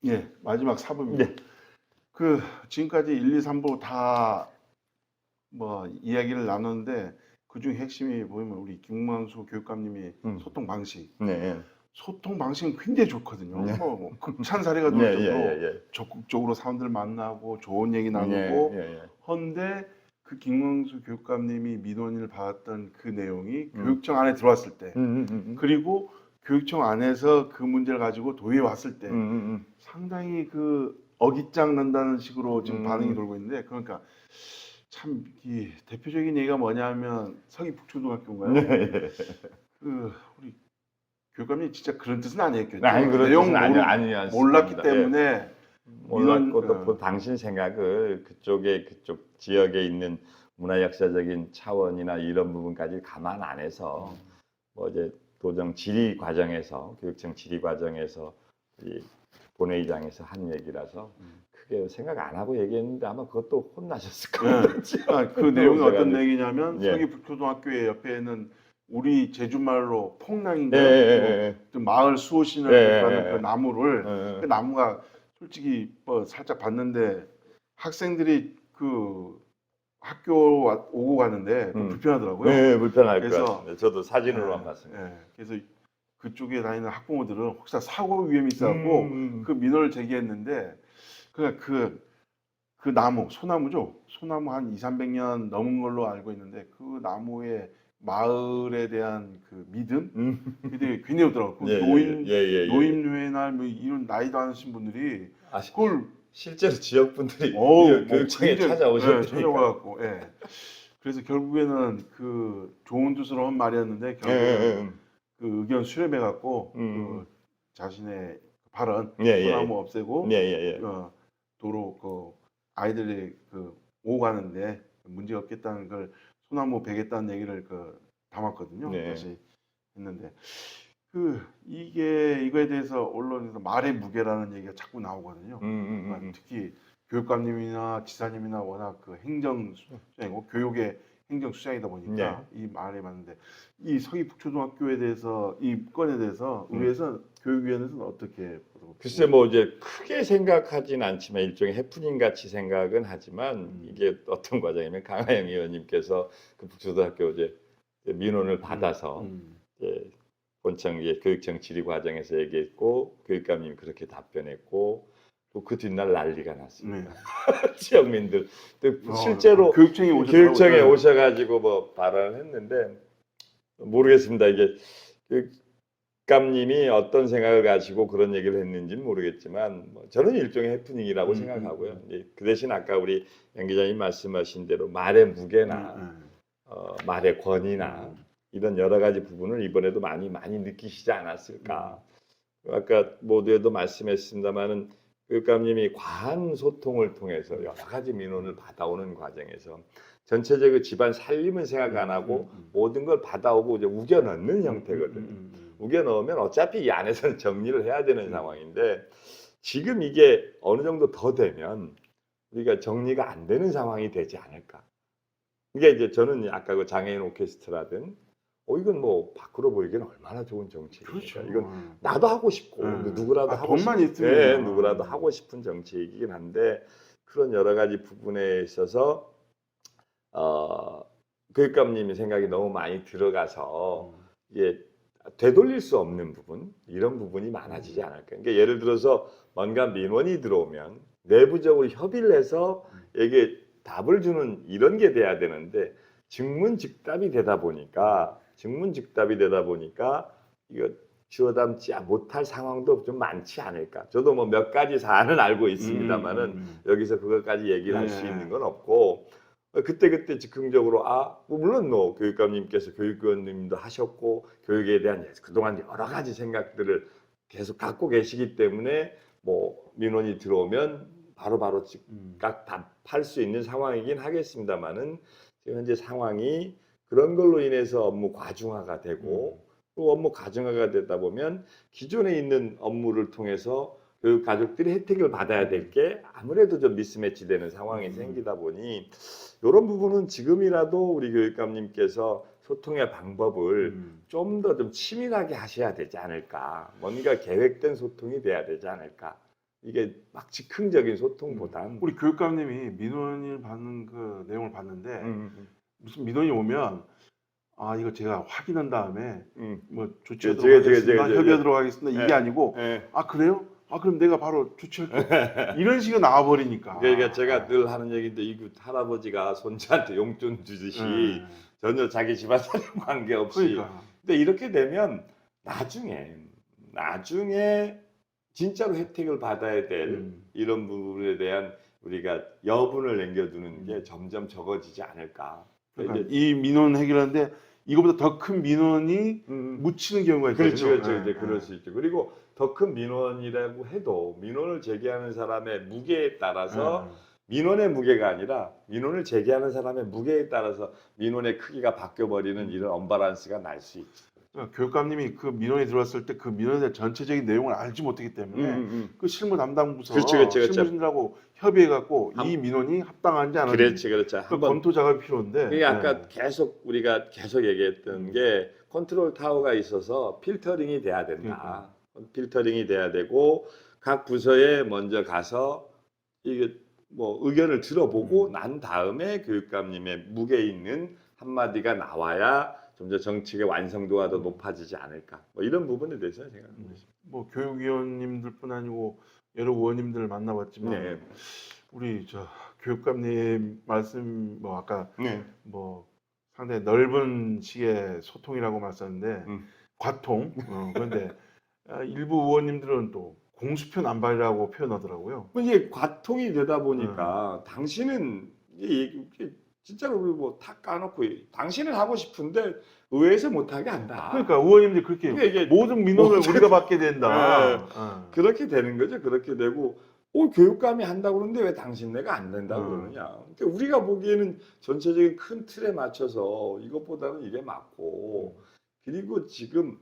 예, 마지막 사부입니다. 네. 그 지금까지 1, 2, 3부 다 뭐 이야기를 나눴는데 그중 핵심이 보면 우리 김광수 교육감님이 소통 방식. 네. 소통 방식은 굉장히 좋거든요. 네. 뭐 극찬 사례가 네, 나올 예, 정도로 예, 예. 적극적으로 사람들 만나고 좋은 얘기 예, 나누고 예, 예. 헌데 그 김광수 교육감님이 민원을 받았던 그 내용이 교육청 안에 들어왔을 때 그리고 교육청 안에서 그 문제를 가지고 도의회 왔을 때 상당히 그 어깃장 난다는 식으로 지금 반응이 돌고 있는데 그러니까 참 이 대표적인 얘기가 뭐냐면 서귀북초등학교인가요? 네. 그 우리 교육감이 진짜 그런 뜻은 아니었겠죠. 아니 그런 내용 뜻은 아니었습니다. 몰랐기 예. 때문에 몰랐고 민원, 또 당신 생각을 그쪽 지역에 있는 문화 역사적인 차원이나 이런 부분까지 감안 안 해서 뭐 이제 도정 질의 과정에서 교육청 질의 과정에서 이 본회의장에서 한 얘기라서 크게 생각 안 하고 얘기했는데 아마 그것도 혼나셨을 예. 거예요. 그 내용이 어떤 얘기냐면 예. 서귀북초등학교의 옆에는 우리 제주말로 예, 폭랑인가요? 예, 그 마을 수호신을 예, 하는 예, 그 나무를 예. 그 나무가 솔직히 뭐 살짝 봤는데 학생들이 그 학교 오고 가는데 좀 불편하더라고요. 네, 불편할 것 그래서 같습니다. 저도 사진으로만 예, 봤습니다. 예. 그래서 그쪽에 다니는 학부모들은 혹시 사고 위험이 있어갖고 그 민원을 제기했는데 그 나무 소나무죠. 소나무 한 2, 300년 넘은 걸로 알고 있는데 그 나무의 마을에 대한 그 믿음 그게 굉장히 오더라고요. 예, 노인회나 뭐 이런 나이도 않으신 분들이 그걸 실제로 지역 분들이 교육청에 굉장히, 찾아오셨다니까. 찾아와갖고 그래서 결국에는 그 좋은 뜻으로 한 말이었는데 결국에는 그 의견 수렴해갖고 그 자신의 발언 소나무 없애고 도로 그 아이들이 그 오고 가는데 문제 없겠다는 걸 소나무 베겠다는 얘기를 그 담았거든요. 다시 했는데 이거에 대해서 언론에서 말의 무게라는 얘기가 자꾸 나오거든요. 그러니까 특히 교육감님이나 지사님이나 워낙 그 행정수장이고 교육의 행정수장이다 보니까 이 말에 맞는데 이 서귀북초등학교에 대해서 이 건에 대해서 의회에서 교육위원회에서는 어떻게 보고 글쎄 뭐 이제 크게 생각하진 않지만 일종의 해프닝 같이 생각은 하지만 이게 어떤 과정이면 강하영 의원님께서 그 북초등학교 이제 민원을 받아서 이제 본청 이제 교육청 질의 과정에서 얘기했고 교육감님이 그렇게 답변했고 또 그 뒷날 난리가 났습니다. 지역민들 실제로 교육청에 오셔가지고 뭐 발언을 했는데 모르겠습니다. 이게 교육감님이 어떤 생각을 가지고 그런 얘기를 했는지는 모르겠지만 뭐 저는 일종의 해프닝이라고 생각하고요. 그 대신 아까 우리 양 기자님 말씀하신 대로 말의 무게나 말의 권위나 이런 여러 가지 부분을 이번에도 많이 느끼시지 않았을까. 아까 모두에도 말씀했습니다마는 교육감님이 과한 소통을 통해서 여러 가지 민원을 받아오는 과정에서 전체적으로 집안 살림은 생각 안 하고 모든 걸 받아오고 이제 우겨 넣는 형태거든요. 우겨 넣으면 어차피 이 안에서는 정리를 해야 되는 상황인데 지금 이게 어느 정도 더 되면 우리가 정리가 안 되는 상황이 되지 않을까. 이게 이제 저는 아까 그 장애인 오케스트라든 이건 뭐 밖으로 보이기는 얼마나 좋은 정책입니까? 그렇죠. 이건 나도 하고 싶고 누구라도 하고 돈만 싶은 있으면 누구라도 하고 싶은 정책이긴 한데 그런 여러 가지 부분에 있어서 교육감님이 생각이 너무 많이 들어가서 이게 되돌릴 수 없는 부분 이런 부분이 많아지지 않을까. 그러니까 예를 들어서 뭔가 민원이 들어오면 내부적으로 협의를 해서 이게 답을 주는 이런 게 돼야 되는데 증문즉답이 되다 보니까 이거 주워 담지 못할 상황도 좀 많지 않을까. 저도 뭐 몇 가지 사안은 알고 있습니다만은 여기서 그것까지 얘기를 할 수 있는 건 없고 그때 즉흥적으로 뭐 물론 뭐 교육감님께서 교육위원님도 하셨고 교육에 대한 그동안 여러 가지 생각들을 계속 갖고 계시기 때문에 뭐 민원이 들어오면 바로 즉각 답할 수 있는 상황이긴 하겠습니다만은 지금 현재 상황이 그런 걸로 인해서 업무 과중화가 되고 또 업무 과중화가 되다 보면 기존에 있는 업무를 통해서 교육 가족들이 혜택을 받아야 될 게 아무래도 좀 미스매치 되는 상황이 생기다 보니 이런 부분은 지금이라도 우리 교육감님께서 소통의 방법을 좀 더 좀 치밀하게 하셔야 되지 않을까. 뭔가 계획된 소통이 돼야 되지 않을까. 이게 막 즉흥적인 소통보단 우리 교육감님이 민원을 받는 그 내용을 봤는데 무슨 민원이 오면 아 이거 제가 확인한 다음에 뭐 조치하도록 하겠습니다. 협의하도록 하겠습니다. 이게 아니고 아 그래요? 아 그럼 내가 바로 조치할게. 이런 식으로 나와버리니까. 그러니까 제가 늘 하는 얘기인데 이 할아버지가 손자한테 용돈 주듯이 전혀 자기 집안 사람 관계 없이. 그러니까. 근데 이렇게 되면 나중에 진짜로 혜택을 받아야 될 이런 부분에 대한 우리가 여분을 남겨두는 게 점점 적어지지 않을까. 그러니까 이 민원 해결하는데 이거보다 더 큰 민원이 묻히는 경우가 있거든요. 그렇죠. 이제 그럴 수 있죠. 그리고 더 큰 민원이라고 해도 민원을 제기하는 사람의 무게에 따라서 민원의 무게가 아니라 민원을 제기하는 사람의 무게에 따라서 민원의 크기가 바뀌어버리는 이런 언밸런스가 날 수 있죠. 그러니까 교육감님이 그 민원이 들어왔을 때 그 민원에 대한 전체적인 내용을 알지 못하기 때문에 그 실무 담당 부서 실무진들하고 협의해갖고 이 민원이 합당한지 안 하는지 그렇죠. 그 검토 작업이 필요한데 그게 아까 우리가 계속 얘기했던 게 컨트롤 타워가 있어서 필터링이 돼야 된다. 필터링이 돼야 되고 각 부서에 먼저 가서 이게 뭐 의견을 들어보고 난 다음에 교육감님의 무게 있는 한마디가 나와야 좀 더 정책의 완성도가 더 높아지지 않을까. 뭐 이런 부분에 대해서 생각합니다. 뭐 교육위원님들뿐 아니고 여러 의원님들을 만나봤지만 우리 저 교육감님 말씀 뭐 아까 뭐 상당히 넓은 식의 소통이라고 말씀했는데 과통 그런데 일부 의원님들은 또 공수표 남발이라고 표현하더라고요. 이게 과통이 되다 보니까 당신은 진짜로 뭐 탁 까놓고 당신은 하고 싶은데 의회에서 못하게 한다. 그러니까 의원님들이 그렇게 이게 모든 민원을 우리가 받게 된다. 그렇게 되는 거죠. 그렇게 되고 교육감이 한다고 그러는데 왜 당신네가 안 된다고 그러느냐. 그러니까 우리가 보기에는 전체적인 큰 틀에 맞춰서 이것보다는 이게 맞고 그리고 지금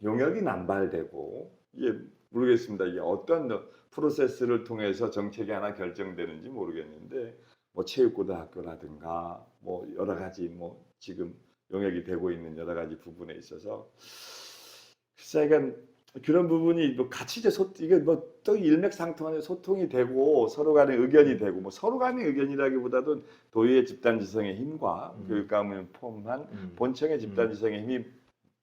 용역이 남발되고 이게 모르겠습니다. 이게 어떤 프로세스를 통해서 정책이 하나 결정되는지 모르겠는데 뭐 체육고등학교라든가 뭐 여러 가지 뭐 지금 용역이 되고 있는 여러 가지 부분에 있어서 글쎄 그런 부분이 뭐 같이 이제 이게 뭐 또 일맥상통하는 소통이 되고 서로 간의 의견이 되고 뭐 서로 간의 의견이라기보다도 도의의 집단지성의 힘과 교육감을 포함한 본청의 집단지성의 힘이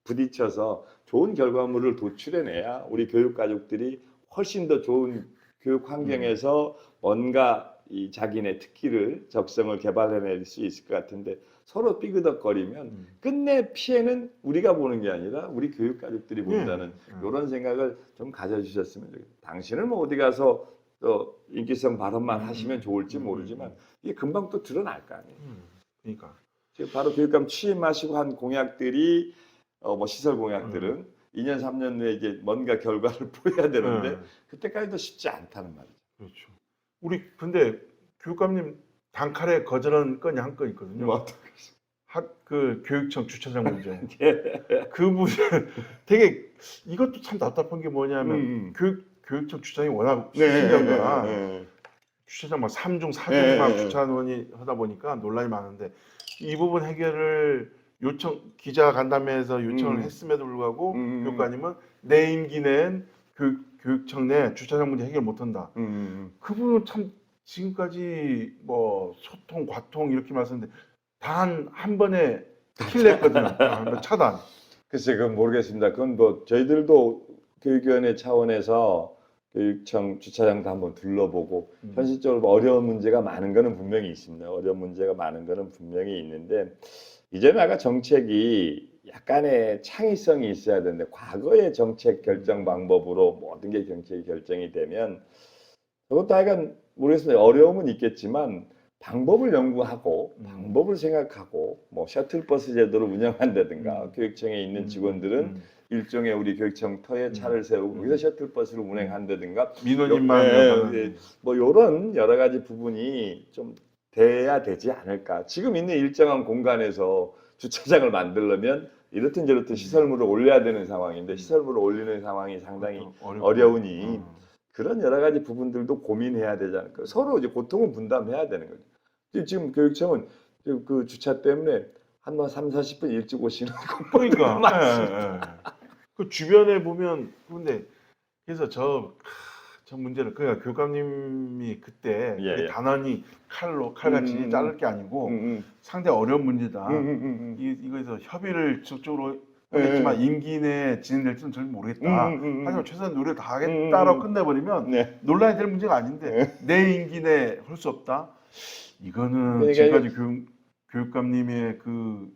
부딪혀서 좋은 결과물을 도출해내야 우리 교육 가족들이 훨씬 더 좋은 교육 환경에서 뭔가 이 자기네 특기를 적성을 개발해낼 수 있을 것 같은데 서로 삐그덕거리면 끝내 피해는 우리가 보는 게 아니라 우리 교육 가족들이 본다는 이런 생각을 좀 가져주셨으면 좋겠어요. 당신은 뭐 어디 가서 또 인기성 발언만 하시면 좋을지 모르지만 이게 금방 또 드러날 거 아니에요. 그러니까 지금 바로 교육감 취임하시고 한 공약들이 뭐 시설 공약들은 2년 3년 내에 이게 뭔가 결과를 보여야 되는데 그때까지도 쉽지 않다는 말이죠. 그렇죠. 우리 근데 교육감님 단칼에 거절한 건이 한 건 있거든요. 뭐 그 교육청 주차장 문제. 그 문제 되게 이것도 참 답답한 게 뭐냐면 교육청 주차장이 워낙 신경가 주차장 막 3중 4중 막 주차원이 하다 보니까 논란이 많은데 이 부분 해결을 기자 간담회에서 요청을 했음에도 불구하고 교육관님은 내 임기 내엔 교육청 내 주차장 문제 해결 못한다. 그 부분은 참 지금까지 뭐 소통, 과통 이렇게 말씀했는데 단 한 번에 킬냈거든요. 차단. 글쎄 그건 모르겠습니다. 그건 뭐 저희들도 교육위원회 차원에서 교육청 주차장도 한번 둘러보고 현실적으로 어려운 문제가 많은 거는 분명히 있습니다. 어려운 문제가 많은 거는 분명히 있는데 이제는 아까 정책이 약간의 창의성이 있어야 되는데 과거의 정책 결정 방법으로 모든 게 정책이 결정이 되면 그것도 하여간 모르겠습니다. 어려움은 있겠지만 방법을 연구하고 방법을 생각하고 뭐 셔틀버스 제도를 운영한다든가 교육청에 있는 직원들은 일종의 우리 교육청 터에 차를 세우고 거기서 셔틀버스를 운행한다든가 민원인만 뭐 이런 여러 가지 부분이 좀 돼야 되지 않을까. 지금 있는 일정한 공간에서 주차장을 만들려면 이렇든 저렇든 시설물을 올려야 되는 상황인데 시설물을 올리는 상황이 상당히 어려우니 그런 여러 가지 부분들도 고민해야 되지 않을까. 서로 이제 고통을 분담해야 되는 거죠. 지금 교육청은 그 주차 때문에 한 30-40분 일찍 오시는 거 그러니까 그 주변에 보면 근데 그래서 전 문제는 그러니까 교육감님이 그때 예, 그게 예. 단언히 칼같이 자를 게 아니고 상당히 어려운 문제다. 이거에서 협의를 적극적으로 하겠지만 임기 내에 진행될지는 전 모르겠다. 하지만 최소한 노력을 다 하겠다라고 끝내버리면 네. 논란이 될 문제가 아닌데 내 임기 내에 할 수 없다. 이거는 그러니까 지금까지 교육감님의 그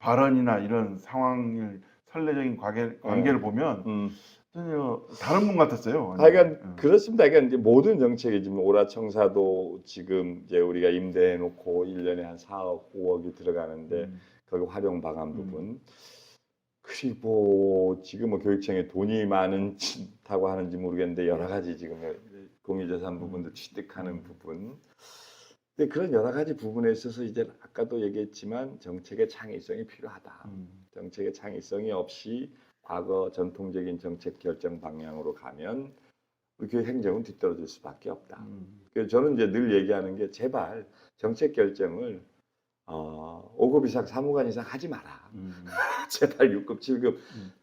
발언이나 이런 상황을 선례적인 관계를 보면 전혀 다른 분 같았어요. 하여간 그렇습니다. 그러니까 이제 모든 정책이지만 오라청사도 지금 이제 우리가 임대해 놓고 1년에 한 4억, 5억이 들어가는데 거기 활용 방안 부분. 그리고 지금 뭐 교육청에 돈이 많다고 하는지 모르겠는데 여러 가지 지금 공유재산 부분도 취득하는 부분. 근데 그런 여러 가지 부분에 있어서 이제 아까도 얘기했지만 정책의 창의성이 필요하다. 정책의 창의성이 없이 과거 전통적인 정책 결정 방향으로 가면 그 행정은 뒤떨어질 수밖에 없다. 그래서 저는 이제 늘 얘기하는 게 제발 정책 결정을 5급 이상, 사무관 이상 하지 마라. 제발 6급, 7급.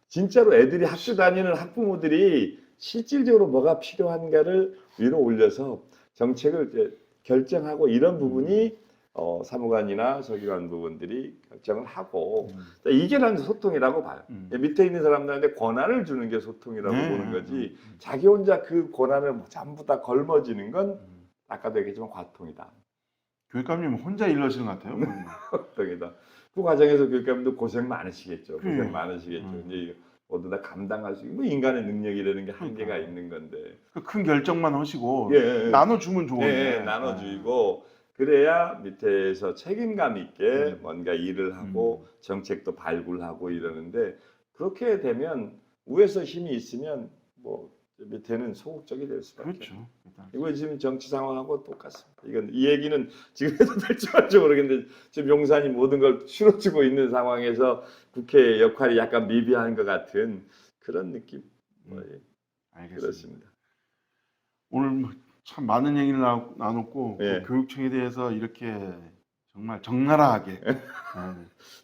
진짜로 애들이 학교 다니는 학부모들이 실질적으로 뭐가 필요한가를 위로 올려서 정책을 이제 결정하고 이런 부분이 사무관이나 서기관 부분들이 결정을 하고 이게 난 소통이라고 봐요. 밑에 있는 사람들한테 권한을 주는 게 소통이라고 보는 거지 자기 혼자 그 권한을 전부 다 걸머지는 건 아까도 얘기했지만 과통이다. 교육감님 혼자 일러시는 것 같아요. 과통이다. 그 과정에서 교육감도 고생 많으시겠죠. 고생 많으시겠죠. 이제 모두 다 감당할 수 있고 뭐 인간의 능력이라는 게 한계가 있는 건데 큰 결정만 하시고 나눠주면 좋은데 나눠주고 그래야 밑에서 책임감 있게 뭔가 일을 하고 정책도 발굴하고 이러는데 그렇게 되면 위에서 힘이 있으면 뭐 밑에는 소극적이 될 수밖에. 그렇죠. 이거 지금 정치 상황하고 똑같습니다. 이건 이 얘기는 지금 해도 될지 말지 모르겠는데 지금 용산이 모든 걸 실어주고 있는 상황에서 국회의 역할이 약간 미비한 것 같은 그런 느낌. 알겠습니다. 그렇습니다. 오늘 참 많은 얘기를 나눴고 예. 그 교육청에 대해서 이렇게 정말 적나라하게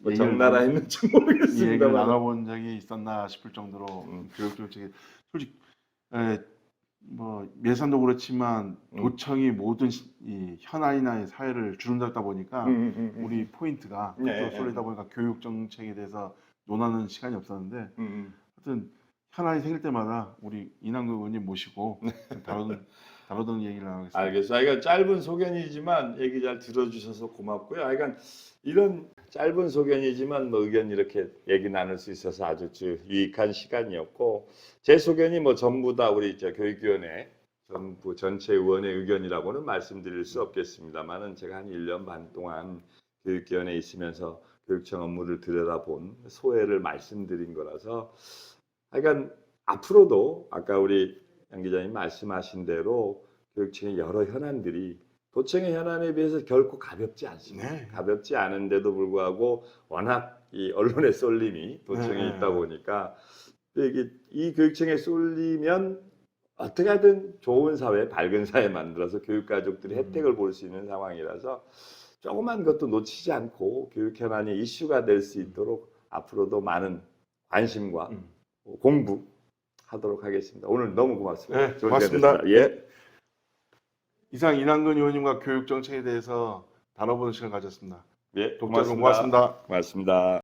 뭐 적나라 했는지 모르겠습니다. 이 얘기를 나눠본 적이 있었나 싶을 정도로 교육정책에 솔직히 뭐 예산도 그렇지만 도청이 모든 이 현안이나 사회를 주름잡다 보니까 우리 포인트가 또 쏠리다 보니까 교육 정책에 대해서 논하는 시간이 없었는데 하여튼 현안이 생길 때마다 우리 이남규 의원님 모시고 다루던 얘기를 나누겠습니다. 알겠어요. 그러니까 짧은 소견이지만 얘기 잘 들어주셔서 고맙고요. 그러니까 이런 짧은 소견이지만 뭐 의견 이렇게 얘기 나눌 수 있어서 아주 유익한 시간이었고 제 소견이 뭐 전부 다 우리 교육위원회 전부 전체 의원의 의견이라고는 말씀드릴 수 없겠습니다만은 제가 한 1년 반 동안 교육위원회에 있으면서 교육청 업무를 들여다본 소회를 말씀드린 거라서 그러니까 앞으로도 아까 우리 양 기자님 말씀하신 대로 교육청의 여러 현안들이 도청의 현안에 비해서 결코 가볍지 않습니다. 가볍지 않은데도 불구하고 워낙 이 언론의 쏠림이 도청에 있다 보니까 이게 이 교육청에 쏠리면 어떻게 하든 좋은 사회, 밝은 사회 만들어서 교육가족들이 혜택을 볼 수 있는 상황이라서 조그만 것도 놓치지 않고 교육 현안이 이슈가 될 수 있도록 앞으로도 많은 관심과 공부하도록 하겠습니다. 오늘 너무 고맙습니다. 네, 고맙습니다. 예. 이상 이남근 의원님과 교육 정책에 대해서 다뤄보는 시간 가졌습니다. 예, 독자 여러분 고맙습니다. 고맙습니다.